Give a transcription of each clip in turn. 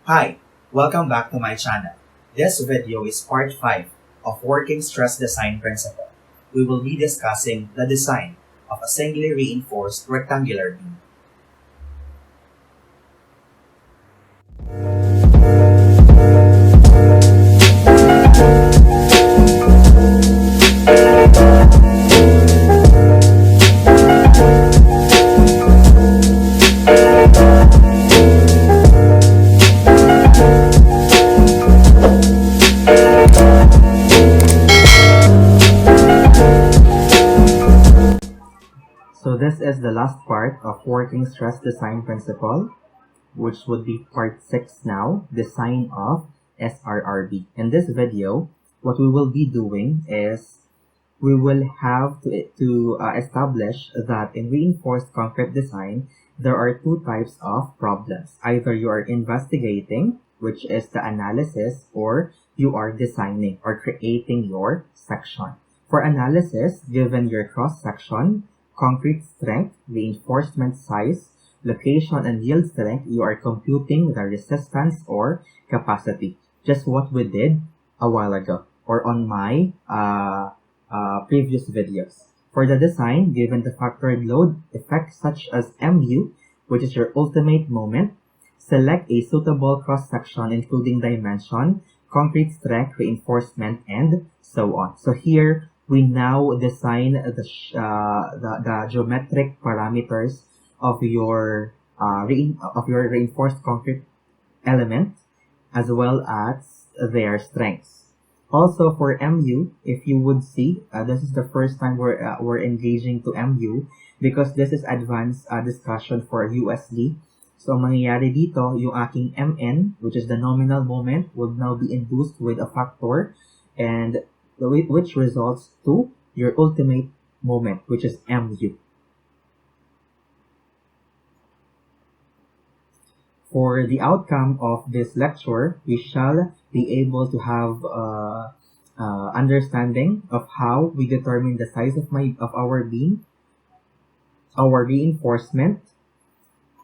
Hi, welcome back to my channel. This video is part 5 of Working Stress Design Principle. We will be discussing the design of a singly reinforced rectangular beam. So this is the last part of Working Stress Design Principle, which would be part 6 now, Design of SRRB. In this video, what we will be doing is we will have to establish that in reinforced concrete design, there are two types of problems. Either you are investigating, which is the analysis, or you are designing or creating your section. For analysis, given your cross-section, concrete strength, reinforcement size, location, and yield strength, you are computing the resistance or capacity. Just what we did a while ago or on my previous videos. For the design, given the factored load effect such as MU, which is your ultimate moment, select a suitable cross-section including dimension, concrete strength, reinforcement, and so on. So here, we now design the geometric parameters of your reinforced concrete element as well as their strengths. Also for MU, if you would see, this is the first time we're engaging to MU because this is advanced discussion for USD. So ang mangyayari dito, yung aking MN, which is the nominal moment, would now be induced with a factor and which results to your ultimate moment, which is MU. For the outcome of this lecture, we shall be able to have understanding of how we determine the size of our beam, our reinforcement,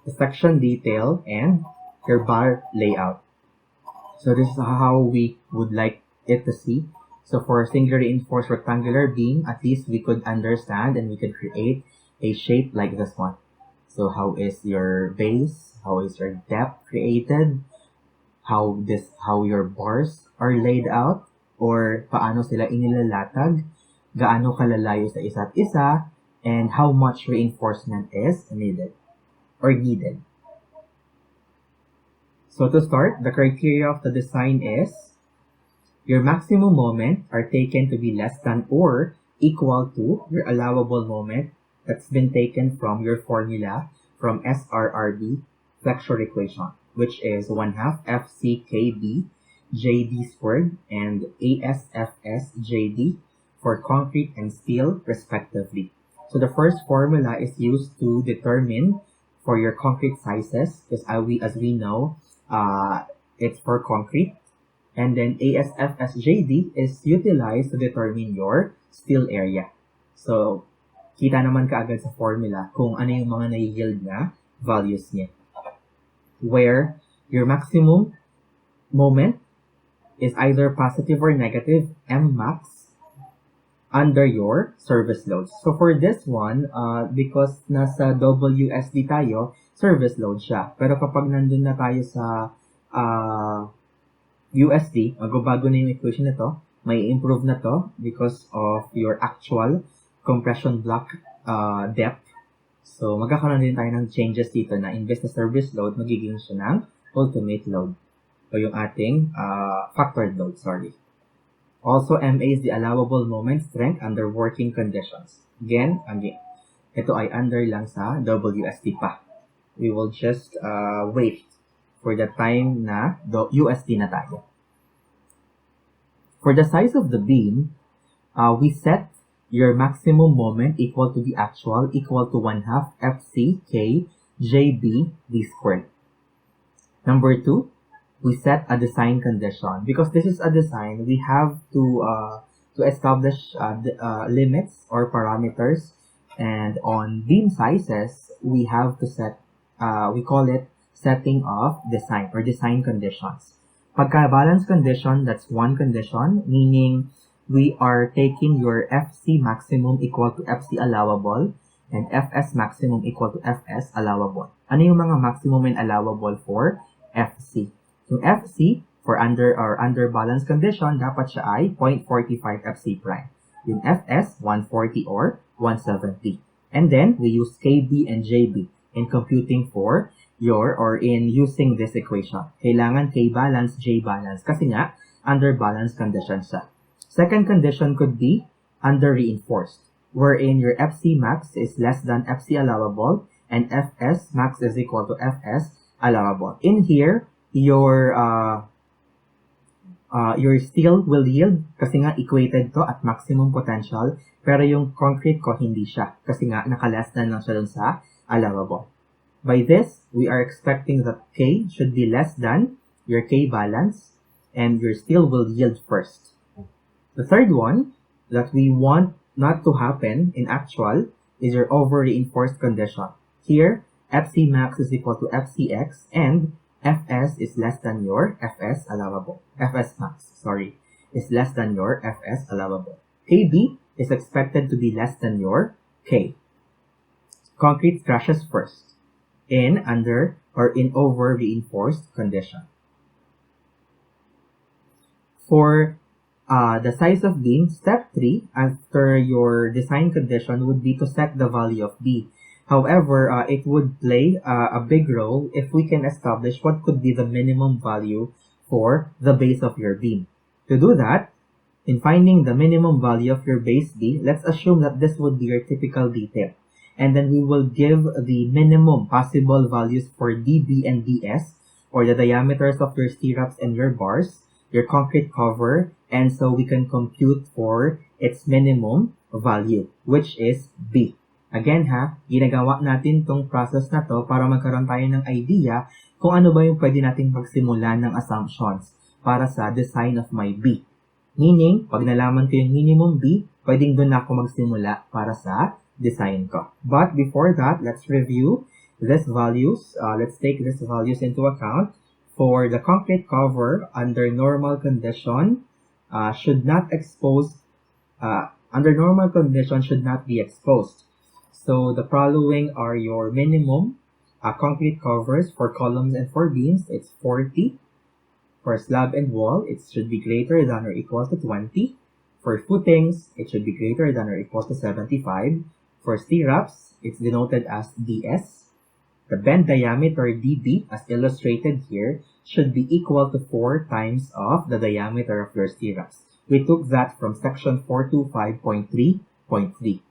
the section detail, and your bar layout. So this is how we would like it to see. So for a single reinforced rectangular beam, at least we could understand and we could create a shape like this one. So how is your base? How is your depth created? How your bars are laid out? Or paano sila inilalatag? Gaano kalalayo sa isa't isa? And how much reinforcement is needed. So to start, the criteria of the design is your maximum moment are taken to be less than or equal to your allowable moment that's been taken from your formula from SRRB flexure equation, which is 1/2 FCKB JD squared and ASFS JD for concrete and steel respectively. So the first formula is used to determine for your concrete sizes because as we know, it's for concrete. And then ASFSJD is utilized to determine your steel area. So, kita naman kaagad sa formula kung ano yung mga na-yield na values niya. Where your maximum moment is either positive or negative, Mmax, under your service loads. So for this one, because nasa WSD tayo, service load siya. Pero kapag nandun na tayo sa USD, magbabago na yung equation na to, may improve na to because of your actual compression block depth. So, magkakaroon din tayo ng changes dito na imbes na service load, magiging siya ng ultimate load. O yung ating factored load, sorry. Also, MA is the allowable moment strength under working conditions. Again, ito ay under lang sa WSD pa. We will just wait for the time na USD na tayo. For the size of the beam, we set your maximum moment equal to the actual equal to 1/2 FCK JB D squared. Number 2, we set a design condition. Because this is a design, we have to establish limits or parameters. And on beam sizes, we have to set, we call it setting of design or design conditions. Pagka balance condition, that's one condition, meaning we are taking your FC maximum equal to FC allowable and Fs maximum equal to Fs allowable. Ano yung mga maximum and allowable for FC? Yung FC for under balance condition, dapat siya ay 0.45 FC prime. Yung Fs, 140 or 170. And then, we use KB and JB in computing for in using this equation. Kailangan K balance, J balance. Kasi nga, under balance condition siya. Second condition could be under reinforced, wherein your FC max is less than FC allowable and Fs max is equal to Fs allowable. In here, your steel will yield kasi nga equated to at maximum potential, pero yung concrete ko hindi siya kasi nga naka-less than lang siya dun sa allowable. By this, we are expecting that K should be less than your K balance and your steel will yield first. The third one that we want not to happen in actual is your over-reinforced condition. Here, FC max is equal to FCX and Fs is less than your Fs allowable. Fs max, is less than your Fs allowable. KB is expected to be less than your K. Concrete crashes first in under or in over-reinforced condition. For the size of beam, step 3 after your design condition would be to set the value of B. However, it would play a big role if we can establish what could be the minimum value for the base of your beam. To do that, in finding the minimum value of your base B, let's assume that this would be your typical detail. And then we will give the minimum possible values for DB and DS, or the diameters of your stirrups and your bars, your concrete cover, and so we can compute for its minimum value, which is B. Again ginagawa natin tong process na to para magkaroon tayo ng idea kung ano ba yung pwede nating pagsimulan ng assumptions para sa design of my B. Meaning, pag nalaman ko yung minimum B, pwedeng doon ako magsimula para sa design ko. But before that, let's review these values. Let's take these values into account. For the concrete cover, under normal condition, should not be exposed. So the following are your minimum concrete covers for columns and for beams. It's 40. For slab and wall, it should be greater than or equal to 20. For footings, it should be greater than or equal to 75. For stirrups, it's denoted as DS. The bend diameter DB, as illustrated here, should be equal to 4 times of the diameter of your stirrups. We took that from section 425.3.3.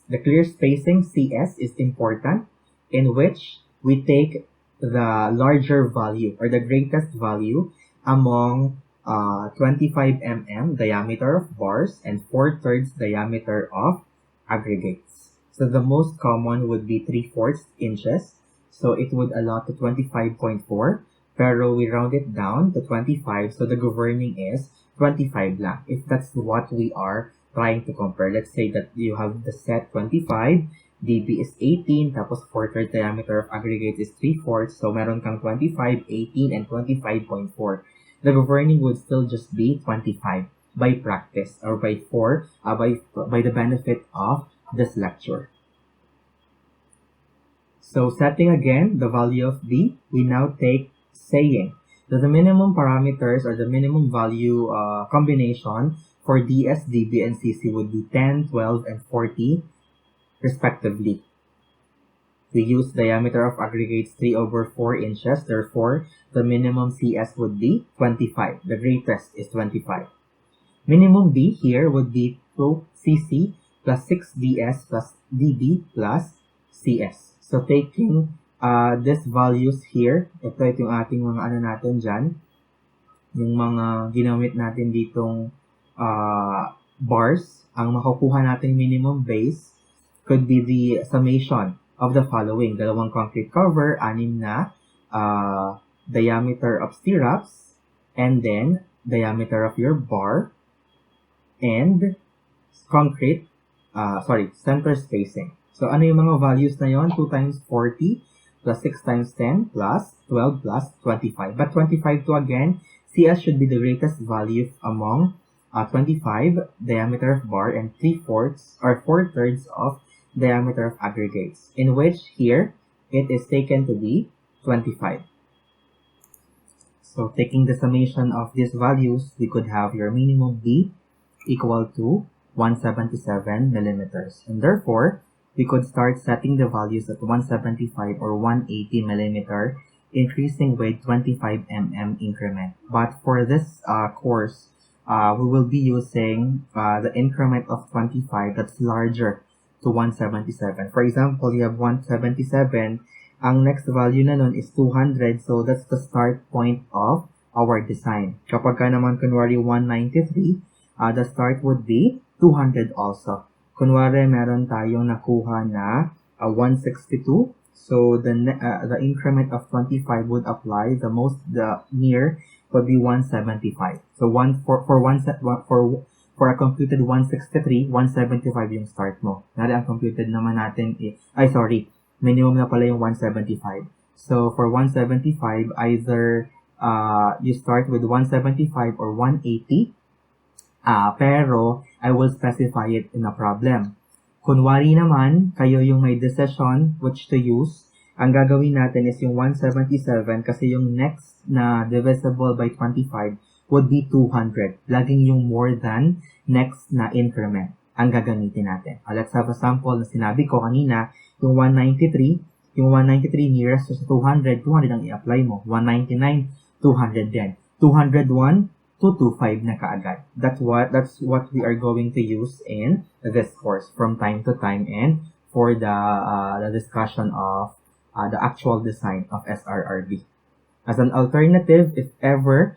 The clear spacing CS is important, in which we take the larger value or the greatest value among 25 mm diameter of bars and 4/3 diameter of aggregates. So the most common would be 3/4 inches. So it would allot to 25.4, pero we round it down to 25, so the governing is 25 lang. If that's what we are trying to compare, let's say that you have the set 25, DB is 18, tapos 4/3 diameter of aggregate is 3/4, so meron kang 25, 18, and 25.4. The governing would still just be 25 by practice or by the benefit of this lecture. So setting again the value of B, we now take saying that the minimum parameters or the minimum value combination for DS, DB, and CC would be 10, 12, and 40 respectively. We use diameter of aggregates 3/4 inches, therefore the minimum CS would be 25. The greatest is 25. Minimum B here would be 2 CC plus 6 DS plus DB plus CS. So taking these values here, ito yung ating mga ano natin dyan, yung mga ginamit natin ditong bars, ang makukuha natin minimum base could be the summation of the following: dalawang concrete cover, 6 na diameter of stirrups, and then diameter of your bar, and center spacing. So ano yung mga values na yon? 2 times 40 plus 6 times 10 plus 12 plus 25. But 25 to again, CS should be the greatest value among 25 diameter of bar and 3/4 or 4/3 of diameter of aggregates, in which here it is taken to be 25. So taking the summation of these values, we could have your minimum B equal to 177 millimeters. And therefore, we could start setting the values at 175 or 180 millimeter, increasing with 25 mm increment. But for this course, we will be using the increment of 25 that's larger to 177. For example, you have 177. Ang next value na nun is 200. So that's the start point of our design. Kapag ka naman kunwari 193, the start would be 200 also. Kunwari meron tayong nakuha na 162. So the increment of 25 would apply. The near would be 175. So for a computed 163, 175 yung start mo. Nari ang computed naman natin minimum na pala yung 175. So for 175, either you start with 175 or 180. Pero I will specify it in a problem. Kunwari naman, kayo yung may decision which to use. Ang gagawin natin is yung 177 kasi yung next na divisible by 25 would be 200. Laging yung more than next na increment ang gagamitin natin. Let's have a sample na sinabi ko kanina, yung 193 nearest to 200 ang i-apply mo. 199, 200 din. 201, 225 na kaagad. That's what we are going to use in this course from time to time and for the discussion of the actual design of SRRB. As an alternative, if ever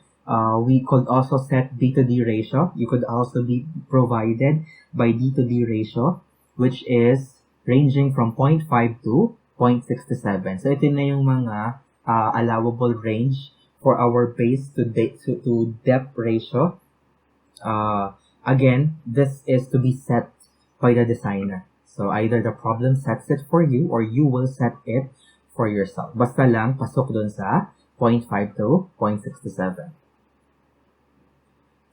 we could also set D to D ratio, you could also be provided by D to D ratio, which is ranging from 0.5 to 0.67. So ito na yung mga allowable range for our base to depth ratio. Again, this is to be set by the designer. So either the problem sets it for you or you will set it for yourself. Basta lang pasok dun sa 0.5 to 0.67.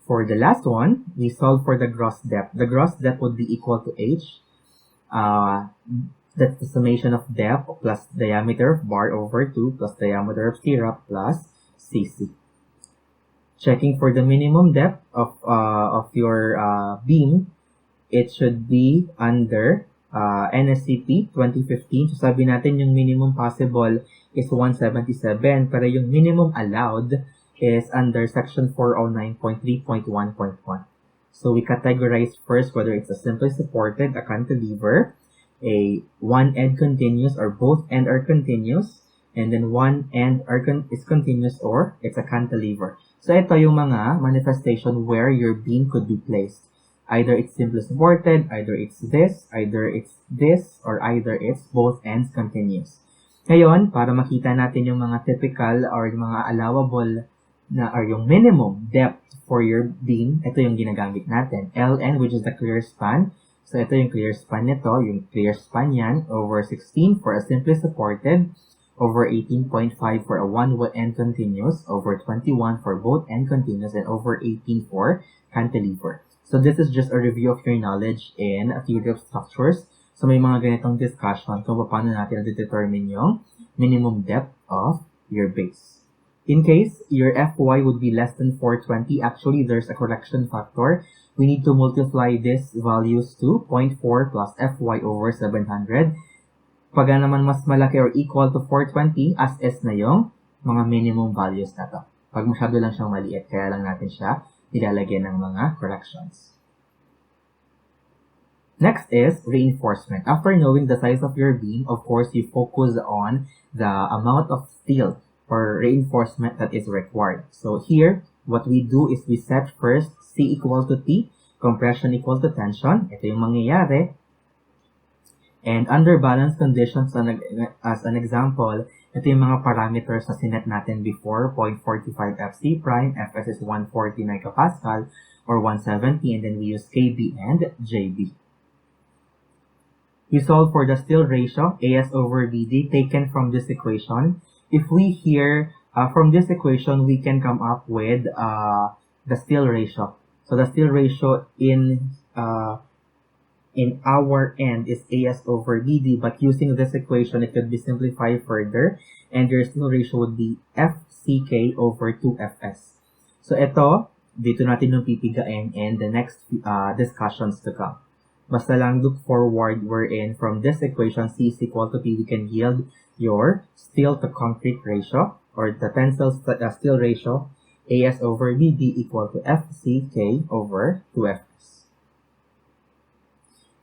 For the last one, we solve for the gross depth. The gross depth would be equal to H. That's the summation of depth plus diameter of bar over 2 plus diameter of stirrup plus CC. Checking for the minimum depth of your beam, it should be under NSCP 2015. So sabi natin yung minimum possible is 177, pero yung minimum allowed is under section 409.3.1.1. So we categorize first whether it's a simply supported, a cantilever, a one end continuous or both end are continuous, and then one end is continuous or it's a cantilever. So ito yung mga manifestation where your beam could be placed. Either it's simply supported, either it's this, or either it's both ends continuous. Ngayon, para makita natin yung mga typical or yung mga allowable na or yung minimum depth for your beam, ito yung ginagamit natin. LN, which is the clear span. So ito yung clear span nito, yung clear span yan, over 16 for a simply supported, over 18.5 for a one end continuous, over 21 for both end continuous, and over 18 for cantilever. So this is just a review of your knowledge in a theory of structures. So may mga ganitong discussion kung paano natin determine yung minimum depth of your base. In case your Fy would be less than 420, actually there's a correction factor. We need to multiply these values to 0.4 plus Fy over 700. Pag naman mas malaki or equal to 420, as is na yung mga minimum values na to. Pag masyado lang siyang maliit, kaya lang natin siya nilalagyan ng mga corrections. Next is reinforcement. After knowing the size of your beam, of course, you focus on the amount of steel or reinforcement that is required. So here, what we do is we set first C equal to T, compression equal to tension. Ito yung mangyayari. And under balance conditions, as an example, ito yung mga parameters na sinet natin before, 0.45 FC prime, Fs is 140 megapascal, or 170, and then we use KB and JB. We solve for the still ratio, AS over BD, taken from this equation. If we here, from this equation, we can come up with the still ratio. So the still ratio in our end is AS over BD, but using this equation, it could be simplified further, and your still ratio would be FCK over 2FS. So ito, dito natin yung pipigain in the next discussions to come. Basta lang look forward wherein from this equation, C is equal to P, we can yield your steel to concrete ratio, or the tensile steel ratio, AS over BD equal to FCK over 2FS.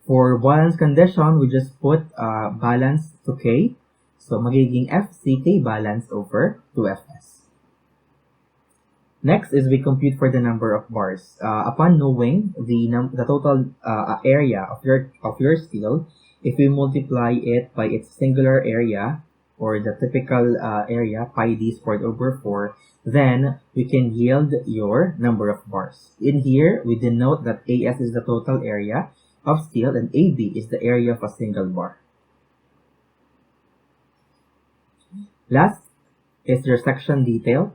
For balance condition, we just put balance to K. So, magiging FCK balance over 2FS. Next is we compute for the number of bars. Upon knowing the total area of your steel, if we multiply it by its singular area, or the typical area, pi d squared over 4, then we can yield your number of bars. In here, we denote that AS is the total area of steel and AB is the area of a single bar. Last is your section detail.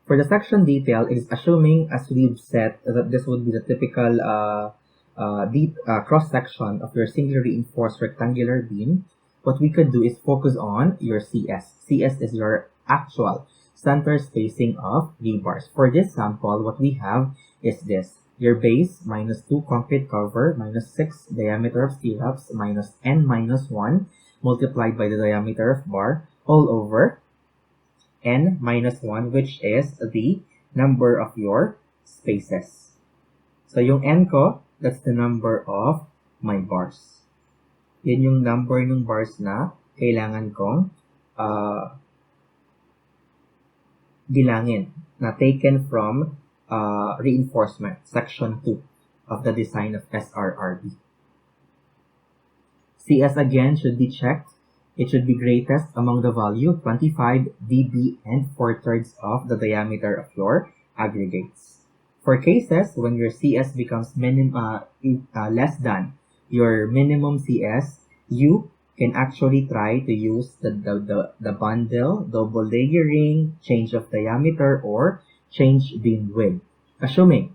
For the section detail, it is assuming, as we've said, that this would be the typical cross-section of your singly reinforced rectangular beam. What we could do is focus on your CS. CS is your actual center spacing of rebars. For this sample, what we have is this. Your base minus 2 concrete cover minus 6 diameter of stirrups minus n minus 1 multiplied by the diameter of bar all over n minus 1, which is the number of your spaces. So yung n ko, that's the number of my bars. Yan yung number ng bars na kailangan kong bilangin na taken from reinforcement, section 2 of the design of SRRB. CS again should be checked. It should be greatest among the value 25 dB and 4/3 of the diameter of your aggregates. For cases when your CS becomes less than your minimum CS, you can actually try to use the bundle, double layering, change of diameter, or change beam width. Assuming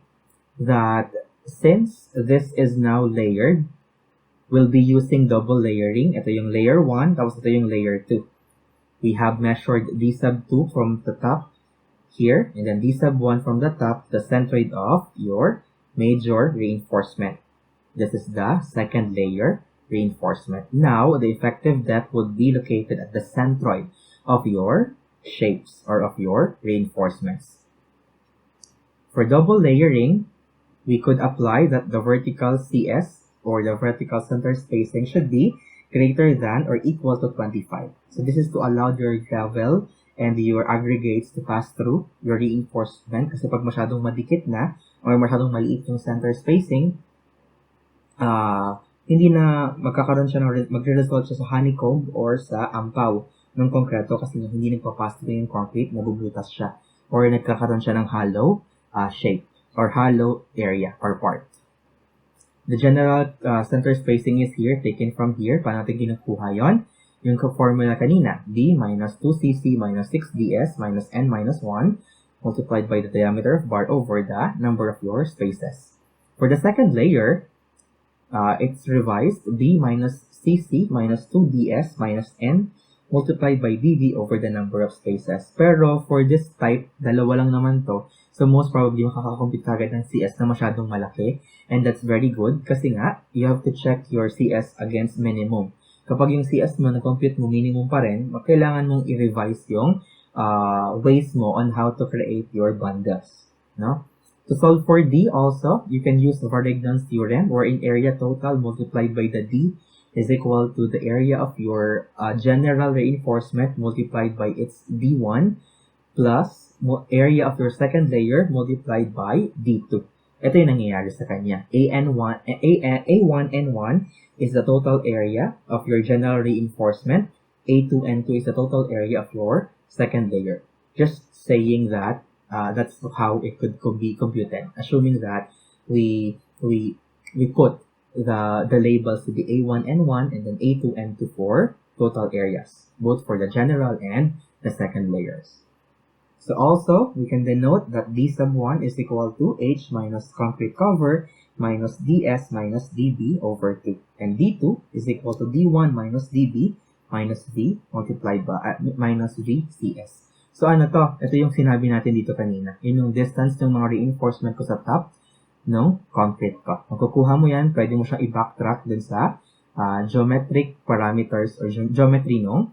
that since this is now layered, we'll be using double layering. Ito yung layer 1, tapos ito yung layer 2. We have measured D sub 2 from the top here, and then D sub 1 from the top, the centroid of your major reinforcement. This is the second layer reinforcement. Now, the effective depth would be located at the centroid of your shapes or of your reinforcements. For double layering, we could apply that the vertical CS or the vertical center spacing should be greater than or equal to 25. So this is to allow your gravel and your aggregates to pass through your reinforcement, kasi pag masyadong madikit na or masyadong maliit yung center spacing, hindi na magkakaroon siya magre-result siya sa honeycomb or sa ampaw ng konkreto, kasi hindi nagpapass through yung concrete, nabubutas siya or nagkakaroon siya ng hollow shape or hollow area or part. The general center spacing is here, taken from here. Paano natin kinukuha yun? Yung formula kanina, D minus 2cc minus 6ds minus n minus 1 multiplied by the diameter of bar over the number of your spaces. For the second layer, it's revised, D minus cc minus 2ds minus n multiplied by dv over the number of spaces. Pero for this type, dalawa lang naman to. So most probably makakakompute kagad ng CS na masyadong malaki. And that's very good kasi nga, you have to check your CS against minimum. Kapag yung CS mo na-compute mo minimum pa rin, kailangan mong i-revise yung ways mo on how to create your bundles. No? To solve for D also, you can use Varignon's theorem wherein area total multiplied by the D is equal to the area of your general reinforcement multiplied by its D1 plus area of your second layer multiplied by D2. Ito yung nangyayari sa kanya. A1N1 is the total area of your general reinforcement. A2N2 is the total area of your second layer. Just saying that that's how it could be computed. Assuming that we put the labels to be A1, N1, and then A2, N2 for total areas, both for the general and the second layers. So also, we can denote that D sub 1 is equal to H minus concrete cover minus DS minus DB over 2. And D2 is equal to D1 minus DB minus V multiplied by minus VCS. So ano to? Ito yung sinabi natin dito kanina. Yun yung distance ng mga reinforcement ko sa top ng concrete ko. Makukuha mo yan, pwede mo siyang i-backtrack dun sa geometric parameters or geometry ng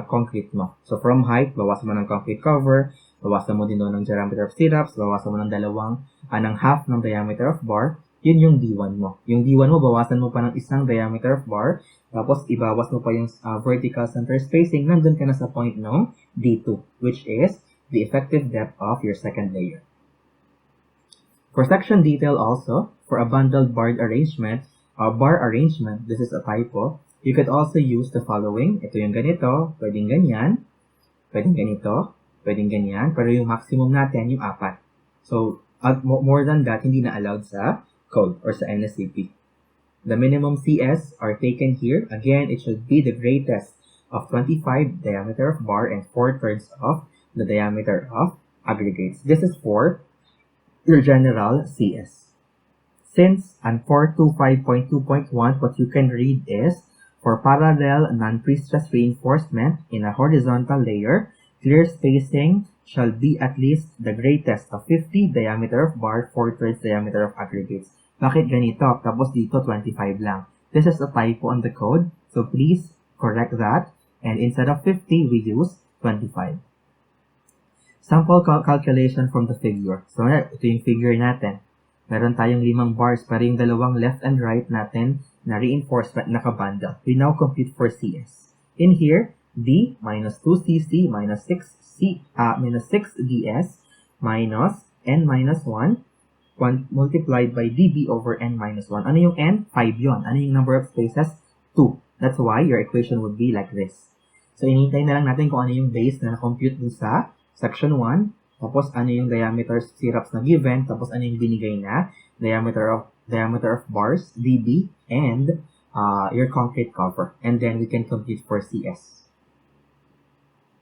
concrete mo. So from height, bawasan mo ng concrete cover, bawasan mo din doon ng diameter of stirrups, bawasan mo ng ng half ng diameter of bar, yun yung D1 mo. Yung D1 mo, bawasan mo pa ng isang diameter of bar, tapos ibawas mo pa yung vertical center spacing, nandun ka na sa point ng D2, which is the effective depth of your second layer. For section detail also, for a bundled bar arrangement, this is a typo, you could also use the following. Ito yung ganito, pwedeng ganyan, pwedeng ganito, pwedeng ganyan, pero yung maximum natin yung 4. So, more than that, hindi na allowed sa code or sa NSCP. The minimum CS are taken here. Again, it should be the greatest of 25 diameter of bar and 4/3 of the diameter of aggregates. This is for your general CS. Since on 425.2.1, what you can read is, for parallel non-pre-stress reinforcement in a horizontal layer, clear spacing shall be at least the greatest of 50 diameter of bar, 4/3 diameter of aggregates. Bakit ganito? Tapos dito 25 lang. This is a typo on the code, so please correct that. And instead of 50, we use 25. Sample calculation from the figure. So, ito yung figure natin. Meron tayong 5 bars, pero yung dalawang left and right natin na reinforcement nakabundle. We now compute for CS. In here, D minus 2CC minus 6DS minus N minus 1 multiplied by DB over N minus 1. Ano yung N? 5 yun. Ano yung number of spaces? 2. That's why your equation would be like this. So, inintay na lang natin kung ano yung base na na-compute dun sa section 1. Tapos, ano yung diameter stirrups na given. Tapos, ano yung binigay na diameter of bars, DB, and your concrete cover. And then, we can compute for CS.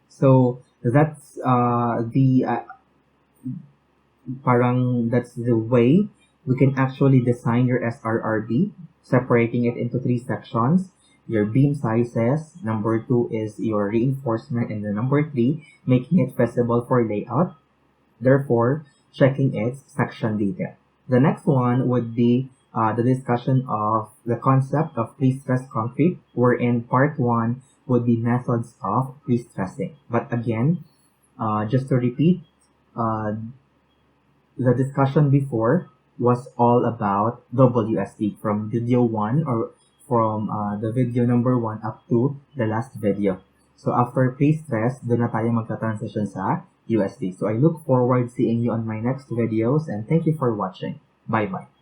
So, that's that's the way we can actually design your SRRB, separating it into 3 sections. Your beam sizes, number 2 is your reinforcement, and then number 3, making it feasible for layout, therefore checking its section detail. The next one would be the discussion of the concept of pre-stressed concrete, wherein part 1 would be methods of pre-stressing. But again, just to repeat, the discussion before was all about WSD from video 1 or from the video number 1 up to the last video. So after pre-stress, doon na tayo magta-transition sa USD. So I look forward seeing you on my next videos, and thank you for watching. Bye-bye.